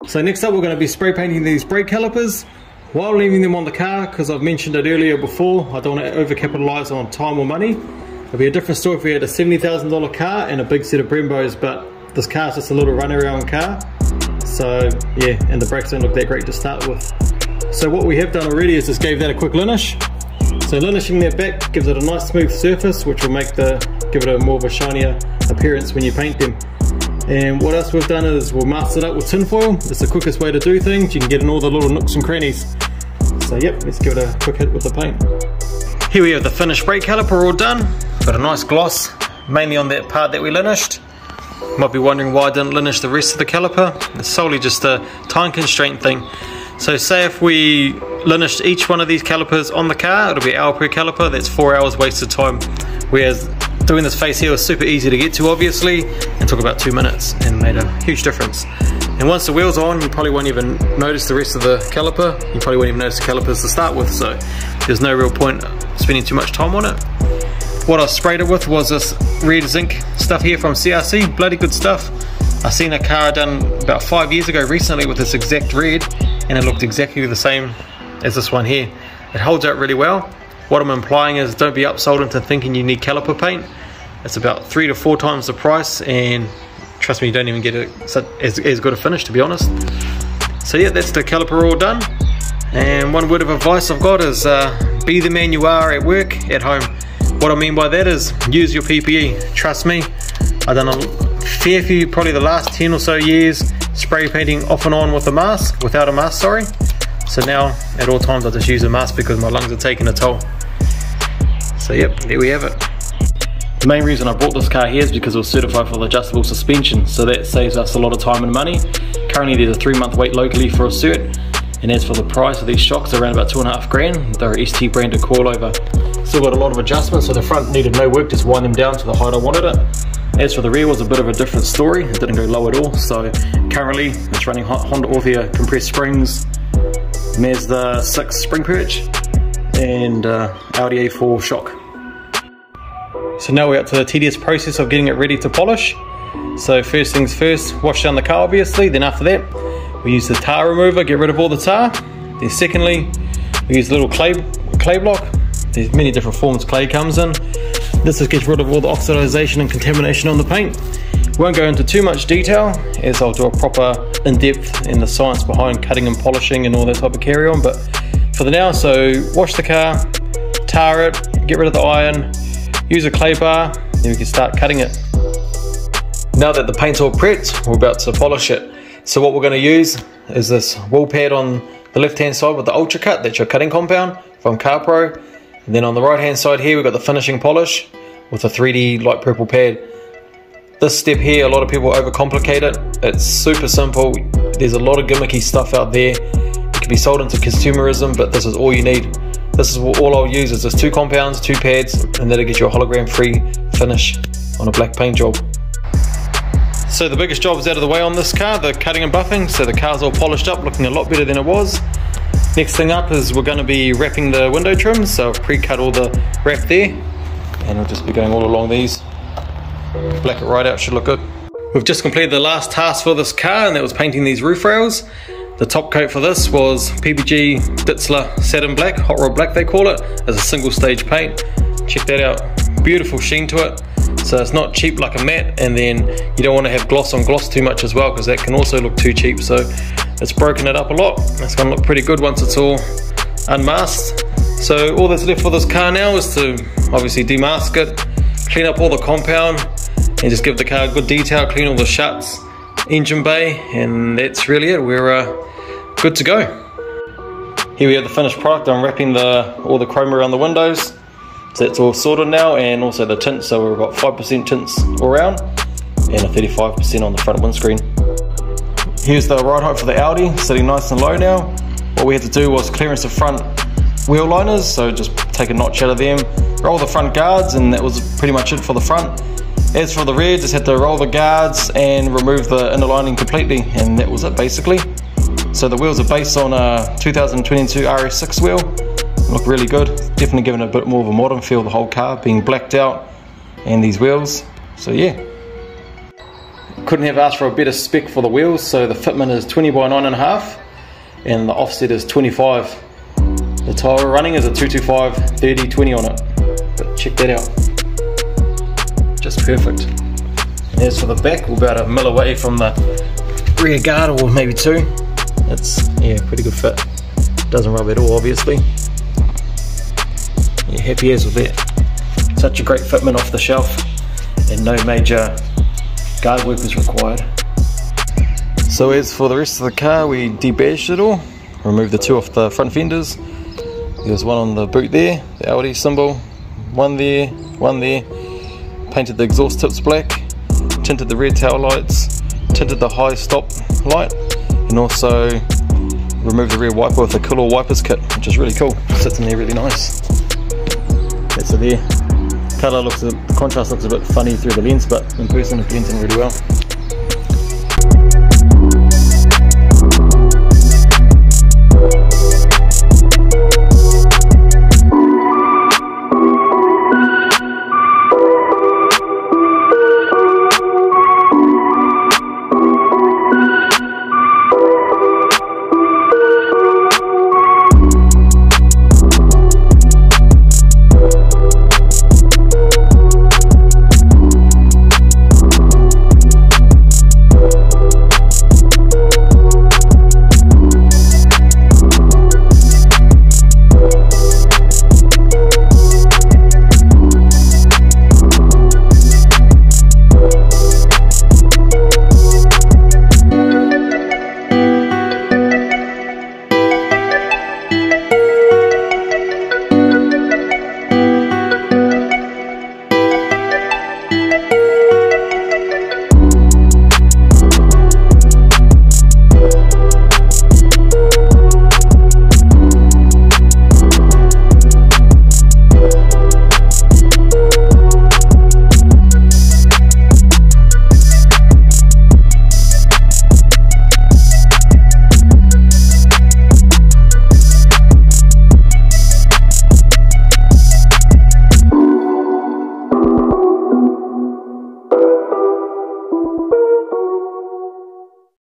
So next up we're going to be spray painting these brake calipers while leaving them on the car, because I've mentioned it earlier before, I don't want to over capitalize on time or money. It'd be a different story if we had a $70,000 car and a big set of Brembos, but this car's just a little run around car. So yeah, and the brakes don't look that great to start with. So what we have done already is just gave that a quick linish. So linishing that back gives it a nice smooth surface, which will give it a more of a shinier appearance when you paint them. And what else we've done is we'll mask it up with tin foil. It's the quickest way to do things. You can get in all the little nooks and crannies. So yep, let's give it a quick hit with the paint. Here we have the finished brake caliper all done. Got a nice gloss, mainly on that part that we linished. You might be wondering why I didn't linish the rest of the caliper. It's solely just a time constraint thing. So say if we linished each one of these calipers on the car, it'll be an hour per caliper. That's 4 hours wasted time. Whereas doing this face here was super easy to get to, obviously, and took about 2 minutes and made a huge difference. And once the wheel's on, you probably won't even notice the rest of the caliper. You probably won't even notice the calipers to start with, so there's no real point spending too much time on it. What I sprayed it with was this red zinc stuff here from CRC, bloody good stuff. I seen a car done about 5 years ago recently with this exact red, and it looked exactly the same as this one here. It holds out really well. What I'm implying is don't be upsold into thinking you need caliper paint. It's about 3 to 4 times the price, and trust me, you don't even get as good a finish, to be honest. So yeah, that's the caliper all done. And one word of advice I've got is be the man you are at work, at home. What I mean by that is use your PPE. Trust me, I've done a fair few, probably the last 10 or so years, spray painting off and on with a mask, without a mask, sorry. So now at all times I just use a mask because my lungs are taking a toll. So yep, there we have it. The main reason I bought this car here is because it was certified for the adjustable suspension, so that saves us a lot of time and money. Currently there's a 3-month wait locally for a cert, and as for the price of these shocks, they're around about 2.5 grand. They're ST branded coilover. Still got a lot of adjustments, so the front needed no work, just wind them down to the height I wanted it. As for the rear, was a bit of a different story. It didn't go low at all, so currently it's running Honda Orthia compressed springs, Mazda 6 spring perch, and Audi A4 shock. So now we're up to the tedious process of getting it ready to polish. So first things first, wash down the car obviously, then after that we use the tar remover, get rid of all the tar. Then secondly, we use a little clay block. There's many different forms clay comes in. This just gets rid of all the oxidization and contamination on the paint. Won't go into too much detail, as I'll do a proper in-depth in the science behind cutting and polishing and all that type of carry on, but for the now, so wash the car, tar it, get rid of the iron, use a clay bar, then we can start cutting it. Now that the paint's all prepped, we're about to polish it. So what we're going to use is this wool pad on the left hand side with the Ultra Cut, that's your cutting compound from Caliper. And then on the right hand side here we've got the finishing polish with a 3D light purple pad. This step here, a lot of people overcomplicate it. It's super simple. There's a lot of gimmicky stuff out there. It can be sold into consumerism, but this is all you need. This is all I'll use is just 2 compounds, 2 pads, and that'll get you a hologram free finish on a black paint job. So the biggest job is out of the way on this car, the cutting and buffing. So the car's all polished up, looking a lot better than it was. Next thing up is we're going to be wrapping the window trims. So I've pre-cut all the wrap there, and we'll just be going all along these. Black it right out, should look good. We've just completed the last task for this car, and that was painting these roof rails. The top coat for this was PPG Ditzler Satin Black, Hot Rod Black they call it, as a single stage paint. Check that out, beautiful sheen to it. So it's not cheap like a matte, and then you don't want to have gloss on gloss too much as well, because that can also look too cheap. So it's broken it up a lot. It's going to look pretty good once it's all unmasked. So all that's left for this car now is to obviously demask it, clean up all the compound, and just give the car a good detail, clean all the shuts, engine bay, and that's really it. We're good to go. Here we have the finished product. I'm wrapping all the chrome around the windows, so that's all sorted now, and also the tint. So we've got 5% tints all around and a 35% on the front windscreen. Here's the ride height for the Audi, sitting nice and low now. What we had to do was clearance the front wheel liners, so just take a notch out of them, roll the front guards, and that was pretty much it for the front. As for the rear, just had to roll the guards and remove the inner lining completely, and that was it basically. So the wheels are based on a 2022 RS6 wheel. Look really good, definitely giving it a bit more of a modern feel, the whole car being blacked out and these wheels. So yeah, couldn't have asked for a better spec for the wheels. So the fitment is 20 by 9.5 and the offset is 25. The tyre we're running is a 225 30/20 on it, but check that out, just perfect. And as for the back, we're about a mil away from the rear guard, or maybe two. It's, yeah, pretty good fit. Doesn't rub at all, obviously. Yeah, happy as with that. Such a great fitment off the shelf, and no major guard work is required. So as for the rest of the car, we debadged it all, removed the two off the front fenders. There's one on the boot there, the Audi symbol, one there, painted the exhaust tips black, tinted the rear tail lights, tinted the high stop light, and also removed the rear wiper with the Caliper wipers kit, which is really cool. Sits in there really nice. That's it there. Colour looks, the contrast looks a bit funny through the lens, but in person it blends in really well.